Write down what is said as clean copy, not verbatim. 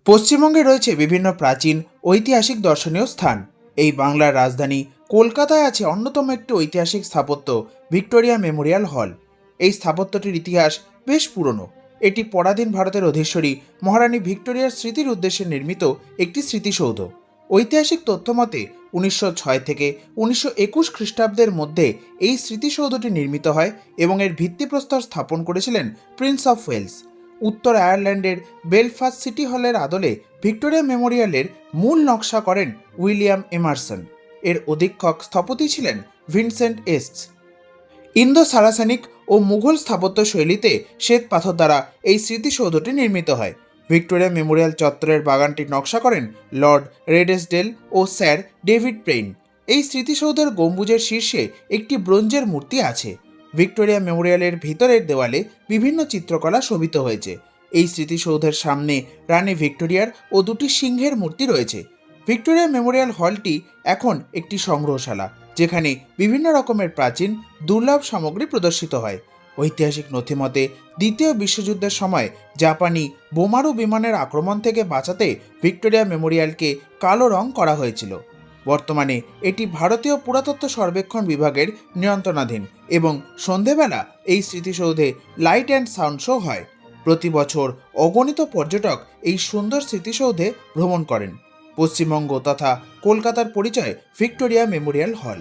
পশ্চিমবঙ্গে রয়েছে বিভিন্ন প্রাচীন ঐতিহাসিক দর্শনীয় স্থান। এই বাংলার রাজধানী কলকাতায় আছে অন্যতম একটি ঐতিহাসিক স্থাপত্য ভিক্টোরিয়া মেমোরিয়াল হল। এই স্থাপত্যটির ইতিহাস বেশ পুরনো। এটি পরাধীন ভারতের অধীশ্বরী মহারানী ভিক্টোরিয়ার স্মৃতির উদ্দেশ্যে নির্মিত একটি স্মৃতিসৌধ। ঐতিহাসিক তথ্য মতে 1906 থেকে 1921 খ্রিস্টাব্দের মধ্যে এই স্মৃতিসৌধটি নির্মিত হয় এবং এর ভিত্তিপ্রস্তর স্থাপন করেছিলেন প্রিন্স অফ ওয়েলস। উত্তর আয়ারল্যান্ডের বেলফাস্ট সিটি হলের আদলে ভিক্টোরিয়া মেমোরিয়ালের মূল নকশা করেন উইলিয়াম এমারসন। এর অধীক্ষক স্থপতি ছিলেন ভিনসেন্ট এস্টস। ইন্দো সারাসেনিক ও মুঘল স্থাপত্য শৈলীতে শ্বেত পাথর দ্বারা এই স্মৃতিসৌধটি নির্মিত হয়। ভিক্টোরিয়া মেমোরিয়াল চত্বরের বাগানটির নকশা করেন লর্ড রেডেসডেল ও স্যার ডেভিড প্রেইন। এই স্মৃতিসৌধের গম্বুজের শীর্ষে একটি ব্রোঞ্জের মূর্তি আছে। ভিক্টোরিয়া মেমোরিয়ালের ভিতরের দেওয়ালে বিভিন্ন চিত্রকলা শোভিত হয়েছে। এই স্মৃতিসৌধের সামনে রানী ভিক্টোরিয়ার ও দুটি সিংহের মূর্তি রয়েছে। ভিক্টোরিয়া মেমোরিয়াল হলটি এখন একটি সংগ্রহশালা, যেখানে বিভিন্ন রকমের প্রাচীন দুর্লভ সামগ্রী প্রদর্শিত হয়। ঐতিহাসিক নথিমতে দ্বিতীয় বিশ্বযুদ্ধের সময় জাপানি বোমারু বিমানের আক্রমণ থেকে বাঁচাতে ভিক্টোরিয়া মেমোরিয়ালকে কালো রং করা হয়েছিল। বর্তমানে এটি ভারতীয় পুরাতত্ত্ব সর্বেক্ষণ বিভাগের নিয়ন্ত্রণাধীন এবং সন্ধেবেলা এই স্মৃতিসৌধে লাইট অ্যান্ড সাউন্ড শো হয়। প্রতি বছর অগণিত পর্যটক এই সুন্দর স্মৃতিসৌধে ভ্রমণ করেন। পশ্চিমবঙ্গ তথা কলকাতার পরিচয় ভিক্টোরিয়া মেমোরিয়াল হল।